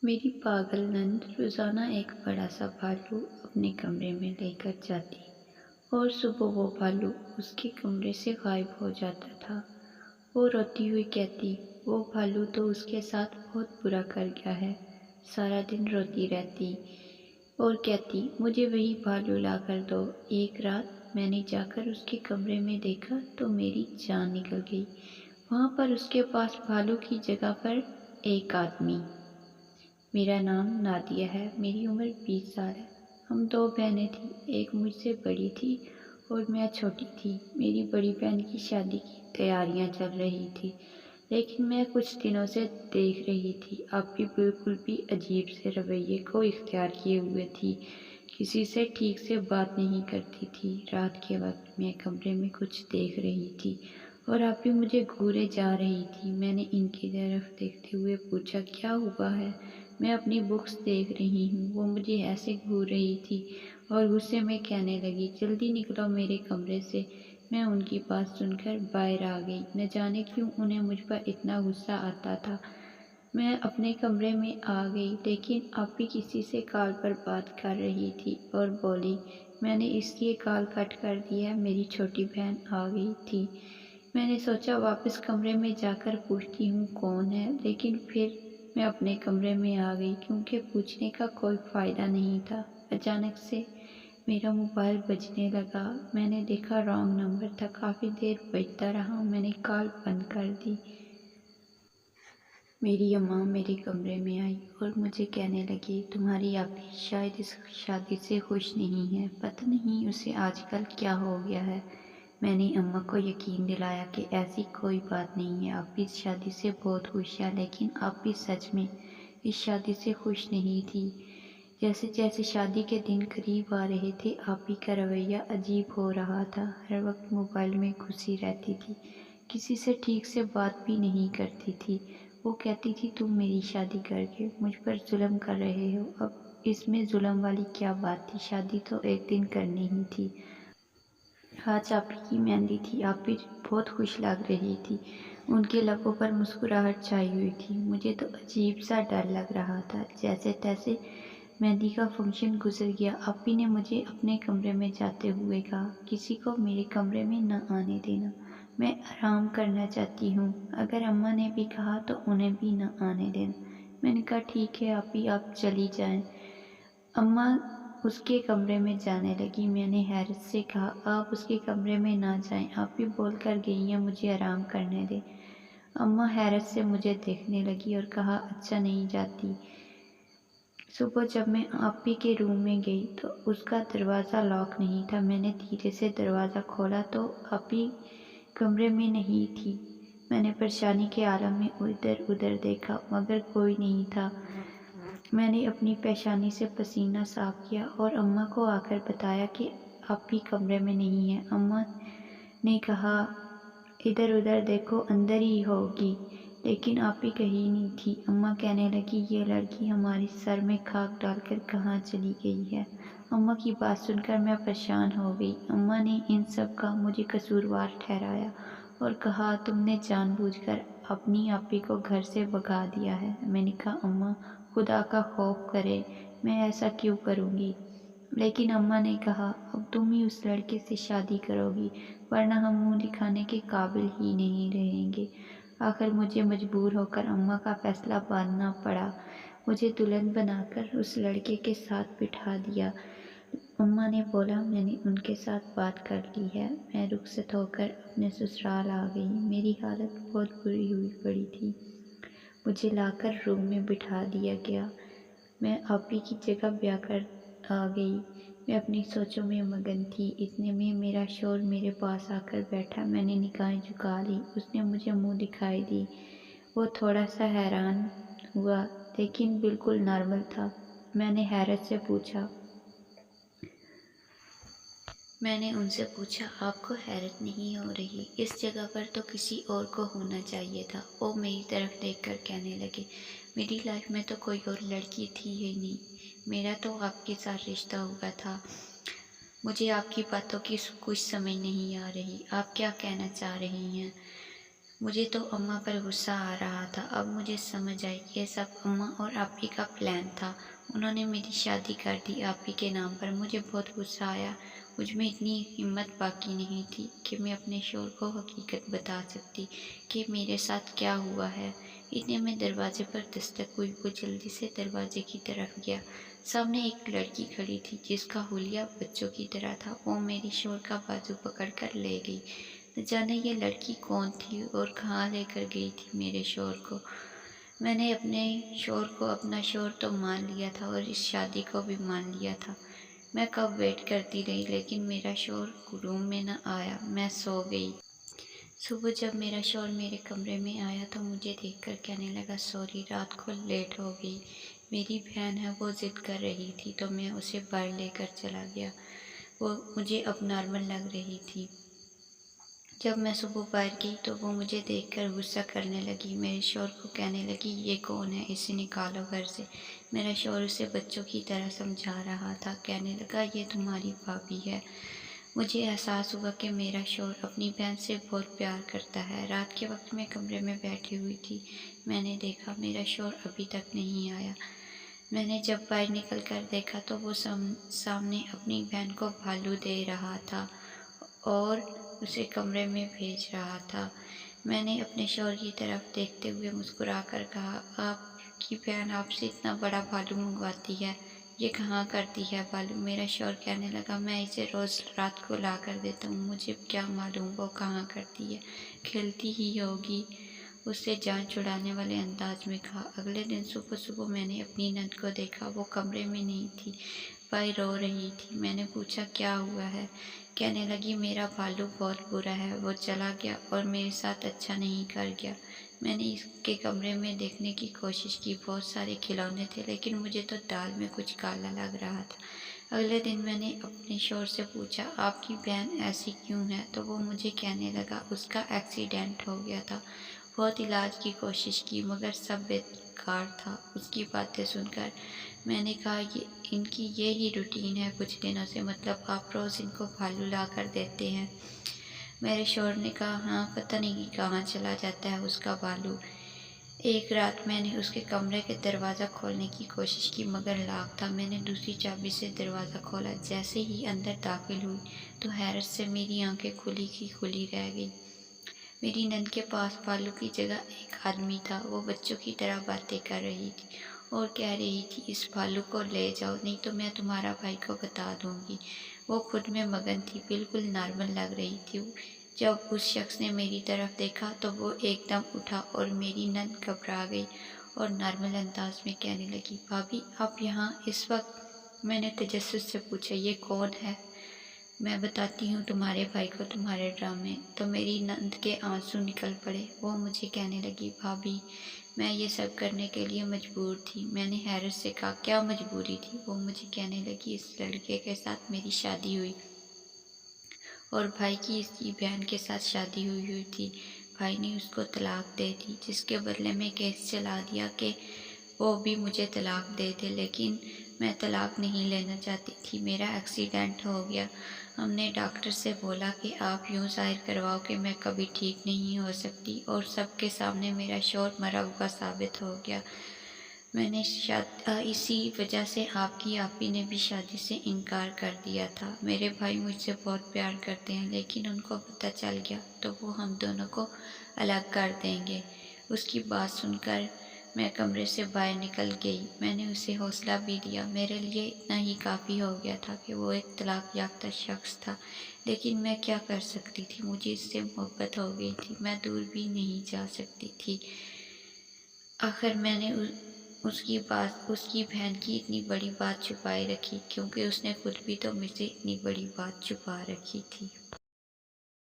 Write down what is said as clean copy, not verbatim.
میری پاگل نند روزانہ ایک بڑا سا بھالو اپنے کمرے میں لے کر جاتی اور صبح وہ بھالو اس کے کمرے سے غائب ہو جاتا تھا۔ وہ روتی ہوئی کہتی، وہ بھالو تو اس کے ساتھ بہت برا کر گیا ہے۔ سارا دن روتی رہتی اور کہتی، مجھے وہی بھالو لا کر دو۔ ایک رات میں نے جا کر اس کے کمرے میں دیکھا تو میری جان نکل گئی۔ وہاں پر اس کے پاس بھالو کی جگہ پر ایک آدمی۔ میرا نام نادیہ ہے، میری عمر 20 سال ہے۔ ہم دو بہنیں تھیں، ایک مجھ سے بڑی تھی اور میں چھوٹی تھی۔ میری بڑی بہن کی شادی کی تیاریاں چل رہی تھی، لیکن میں کچھ دنوں سے دیکھ رہی تھی آپ بھی بالکل بھی عجیب سے رویے کو اختیار کیے ہوئے تھی۔ کسی سے ٹھیک سے بات نہیں کرتی تھی۔ رات کے وقت میں کمرے میں کچھ دیکھ رہی تھی اور آپ بھی مجھے گھورے جا رہی تھی۔ میں نے ان کی طرف دیکھتے ہوئے پوچھا، کیا ہوا ہے؟ میں اپنی بکس دیکھ رہی ہوں۔ وہ مجھے ایسے گھور رہی تھی اور غصے میں کہنے لگی، جلدی نکلو میرے کمرے سے۔ میں ان کی بات سن کر باہر آ گئی۔ نہ جانے کیوں انہیں مجھ پر اتنا غصہ آتا تھا۔ میں اپنے کمرے میں آ گئی، لیکن اب بھی کسی سے کال پر بات کر رہی تھی اور بولی، میں نے اس لیے کال کٹ کر دی ہے، میری چھوٹی بہن آ گئی تھی۔ میں نے سوچا واپس کمرے میں جا کر پوچھتی ہوں کون ہے، لیکن پھر میں اپنے کمرے میں آ گئی کیونکہ پوچھنے کا کوئی فائدہ نہیں تھا۔ اچانک سے میرا موبائل بجنے لگا۔ میں نے دیکھا رانگ نمبر تھا۔ کافی دیر بجتا رہا، میں نے کال بند کر دی۔ میری اماں میرے کمرے میں آئی اور مجھے کہنے لگی، تمہاری آپی شاید اس شادی سے خوش نہیں ہے، پتہ نہیں اسے آج کل کیا ہو گیا ہے۔ میں نے اماں کو یقین دلایا کہ ایسی کوئی بات نہیں ہے، آپی اس شادی سے بہت خوش ہے، لیکن آپی سچ میں اس شادی سے خوش نہیں تھی۔ جیسے جیسے شادی کے دن قریب آ رہے تھے، آپی کا رویہ عجیب ہو رہا تھا۔ ہر وقت موبائل میں گھسی رہتی تھی، کسی سے ٹھیک سے بات بھی نہیں کرتی تھی۔ وہ کہتی تھی، تم میری شادی کر کے مجھ پر ظلم کر رہے ہو۔ اب اس میں ظلم والی کیا بات تھی؟ شادی تو ایک دن کرنی ہی تھی۔ آج آپی کی مہندی تھی، آپی بہت خوش لگ رہی تھی، ان کے لبوں پر مسکراہٹ چھائی ہوئی تھی۔ مجھے تو عجیب سا ڈر لگ رہا تھا۔ جیسے تیسے مہندی کا فنکشن گزر گیا۔ آپی نے مجھے اپنے کمرے میں جاتے ہوئے کہا، کسی کو میرے کمرے میں نہ آنے دینا، میں آرام کرنا چاہتی ہوں۔ اگر اماں نے بھی کہا تو انہیں بھی نہ آنے دینا۔ میں نے کہا، ٹھیک ہے آپی، آپ چلی جائیں۔ اماں اس کے کمرے میں جانے لگی۔ میں نے حیرت سے کہا، آپ اس کے کمرے میں نہ جائیں، آپی بول کر گئی ہیں مجھے آرام کرنے دیں۔ اماں حیرت سے مجھے دیکھنے لگی اور کہا، اچھا نہیں جاتی۔ صبح جب میں آپی کے روم میں گئی تو اس کا دروازہ لاک نہیں تھا۔ میں نے دھیرے سے دروازہ کھولا تو آپی کمرے میں نہیں تھی۔ میں نے پریشانی کے عالم میں ادھر ادھر دیکھا مگر کوئی نہیں تھا۔ میں نے اپنی پیشانی سے پسینہ صاف کیا اور اماں کو آ کر بتایا کہ آپی کمرے میں نہیں ہے۔ اماں نے کہا، ادھر ادھر دیکھو، اندر ہی ہوگی، لیکن آپی کہیں نہیں تھی۔ اماں کہنے لگی، یہ لڑکی ہماری سر میں خاک ڈال کر کہاں چلی گئی ہے؟ اماں کی بات سن کر میں پریشان ہو گئی۔ اماں نے ان سب کا مجھے قصوروار ٹھہرایا اور کہا، تم نے جان بوجھ کر اپنی آپی کو گھر سے بھگا دیا ہے۔ میں نے کہا، اماں خدا کا خوف کرے، میں ایسا کیوں کروں گی؟ لیکن اماں نے کہا، اب تم ہی اس لڑکے سے شادی کرو گی، ورنہ ہم منہ دکھانے کے قابل ہی نہیں رہیں گے۔ آخر مجھے مجبور ہو کر اماں کا فیصلہ ماننا پڑا۔ مجھے دلہن بنا کر اس لڑکے کے ساتھ بٹھا دیا۔ اماں نے بولا، میں نے ان کے ساتھ بات کر لی ہے۔ میں رخصت ہو کر اپنے سسرال آ گئی۔ میری حالت بہت بری ہوئی پڑی تھی۔ مجھے لا کر روم میں بٹھا دیا گیا۔ میں آپی کی جگہ بیاہ کر آ گئی۔ میں اپنی سوچوں میں مگن تھی۔ اتنے میں میرا شوہر میرے پاس آ کر بیٹھا۔ میں نے نگاہیں جھکا لی۔ اس نے مجھے منہ دکھائی دی۔ وہ تھوڑا سا حیران ہوا، لیکن بالکل نارمل تھا۔ میں نے حیرت سے پوچھا، میں نے ان سے پوچھا، آپ کو حیرت نہیں ہو رہی؟ اس جگہ پر تو کسی اور کو ہونا چاہیے تھا۔ وہ میری طرف دیکھ کر کہنے لگے، میری لائف میں تو کوئی اور لڑکی تھی ہی نہیں، میرا تو آپ کے ساتھ رشتہ ہوا تھا۔ مجھے آپ کی باتوں کی کچھ سمجھ نہیں آ رہی، آپ کیا کہنا چاہ رہی ہیں؟ مجھے تو اماں پر غصہ آ رہا تھا۔ اب مجھے سمجھ آئی یہ سب اماں اور آپی کا پلان تھا۔ انہوں نے میری شادی کر دی آپی کے نام پر۔ مجھے بہت غصہ آیا۔ مجھ میں اتنی ہمت باقی نہیں تھی کہ میں اپنے شوہر کو حقیقت بتا سکتی کہ میرے ساتھ کیا ہوا ہے۔ اتنے میں دروازے پر دستک ہوئی۔ وہ جلدی سے دروازے کی طرف گیا۔ سامنے ایک لڑکی کھڑی تھی جس کا حلیہ بچوں کی طرح تھا۔ وہ میرے شوہر کا بازو پکڑ کر لے گئی۔ نہ جانے یہ لڑکی کون تھی اور کہاں لے کر گئی تھی میرے شوہر کو۔ میں نے اپنے شوہر کو اپنا شوہر تو مان لیا تھا اور اس شادی کو بھی مان لیا تھا۔ میں کب ویٹ کرتی رہی لیکن میرا شوہر روم میں نہ آیا۔ میں سو گئی۔ صبح جب میرا شوہر میرے کمرے میں آیا تو مجھے دیکھ کر کہنے لگا سوری رات کو لیٹ ہو گئی، میری بہن ہے وہ ضد کر رہی تھی تو میں اسے باہر لے کر چلا گیا، وہ مجھے اب نارمل لگ رہی تھی۔ جب میں صبح باہر گئی تو وہ مجھے دیکھ کر غصہ کرنے لگی۔ میرے شوہر کو کہنے لگی یہ کون ہے، اسے نکالو گھر سے۔ میرا شوہر اسے بچوں کی طرح سمجھا رہا تھا۔ کہنے لگا یہ تمہاری بھابھی ہے۔ مجھے احساس ہوا کہ میرا شوہر اپنی بہن سے بہت پیار کرتا ہے۔ رات کے وقت میں کمرے میں بیٹھی ہوئی تھی۔ میں نے دیکھا میرا شوہر ابھی تک نہیں آیا۔ میں نے جب باہر نکل کر دیکھا تو وہ سامنے اپنی بہن کو بھالو دے رہا تھا اور اسے کمرے میں بھیج رہا تھا۔ میں نے اپنے شوہر کی طرف دیکھتے ہوئے مسکرا کر کہا آپ کی بہن آپ سے اتنا بڑا بھالو منگواتی ہے، یہ کہاں کرتی ہے بھالو؟ میرا شوہر کہنے لگا میں اسے روز رات کو لا کر دیتا ہوں، مجھے کیا معلوم وہ کہاں کرتی ہے، کھیلتی ہی ہوگی، اس سے جان چھڑانے والے انداز میں کہا۔ اگلے دن صبح صبح میں نے اپنی نند کو دیکھا، وہ کمرے میں نہیں تھی، باہر رو رہی تھی۔ میں نے پوچھا کیا ہوا ہے؟ کہنے لگی میرا بھالو بہت برا ہے، وہ چلا گیا اور میرے ساتھ اچھا نہیں کر گیا۔ میں نے اس کے کمرے میں دیکھنے کی کوشش کی، بہت سارے کھلونے تھے لیکن مجھے تو دال میں کچھ کالا لگ رہا تھا۔ اگلے دن میں نے اپنے شوہر سے پوچھا آپ کی بہن ایسی کیوں ہے؟ تو وہ مجھے کہنے لگا اس کا ایکسیڈنٹ ہو گیا تھا، بہت علاج کی کوشش کی مگر سب بیکار تھا۔ اس کی باتیں سن کر میں نے کہا ان کی یہی روٹین ہے کچھ دنوں سے، مطلب آپ روز ان کو بھالو لا کر دیتے ہیں؟ میرے شوہر نے کہا ہاں پتہ نہیں کہاں چلا جاتا ہے اس کا بھالو۔ ایک رات میں نے اس کے کمرے کے دروازہ کھولنے کی کوشش کی مگر لاک تھا۔ میں نے دوسری چابی سے دروازہ کھولا، جیسے ہی اندر داخل ہوئی تو حیرت سے میری آنکھیں کھلی کی کھلی رہ گئی۔ میری نند کے پاس بھالو کی جگہ ایک آدمی تھا، وہ بچوں کی طرح باتیں کر رہی تھی اور کہہ رہی تھی اس بھالو کو لے جاؤ نہیں تو میں تمہارا بھائی کو بتا دوں گی۔ وہ خود میں مگن تھی، بالکل نارمل لگ رہی تھی۔ جب اس شخص نے میری طرف دیکھا تو وہ ایک دم اٹھا اور میری نند گھبرا گئی اور نارمل انداز میں کہنے لگی بھابھی آپ یہاں اس وقت؟ میں نے تجسس سے پوچھا یہ کون ہے؟ میں بتاتی ہوں تمہارے بھائی کو تمہارے ڈرامے۔ تو میری نند کے آنسو نکل پڑے۔ وہ مجھے کہنے لگی بھابھی میں یہ سب کرنے کے لیے مجبور تھی۔ میں نے حیرت سے کہا کیا مجبوری تھی؟ وہ مجھے کہنے لگی اس لڑکے کے ساتھ میری شادی ہوئی اور بھائی کی اس کی بہن کے ساتھ شادی ہوئی تھی، بھائی نے اس کو طلاق دے دی، جس کے بدلے میں کیس چلا دیا کہ وہ بھی مجھے طلاق دے دے، لیکن میں طلاق نہیں لینا چاہتی تھی، میرا ایکسیڈنٹ ہو گیا۔ ہم نے ڈاکٹر سے بولا کہ آپ یوں ظاہر کرواؤ کہ میں کبھی ٹھیک نہیں ہو سکتی، اور سب کے سامنے میرا شوہر مرا ہوا ثابت ہو گیا۔ میں نے اسی وجہ سے آپ کی آپی نے بھی شادی سے انکار کر دیا تھا۔ میرے بھائی مجھ سے بہت پیار کرتے ہیں لیکن ان کو پتہ چل گیا تو وہ ہم دونوں کو الگ کر دیں گے۔ اس کی بات سن کر میں کمرے سے باہر نکل گئی۔ میں نے اسے حوصلہ بھی دیا، میرے لیے اتنا ہی کافی ہو گیا تھا کہ وہ ایک طلاق یافتہ شخص تھا، لیکن میں کیا کر سکتی تھی؟ مجھے اس سے محبت ہو گئی تھی، میں دور بھی نہیں جا سکتی تھی۔ آخر میں نے اس کی بہن کی اتنی بڑی بات چھپائے رکھی کیونکہ اس نے خود بھی تو مجھ سے اتنی بڑی بات چھپا رکھی تھی۔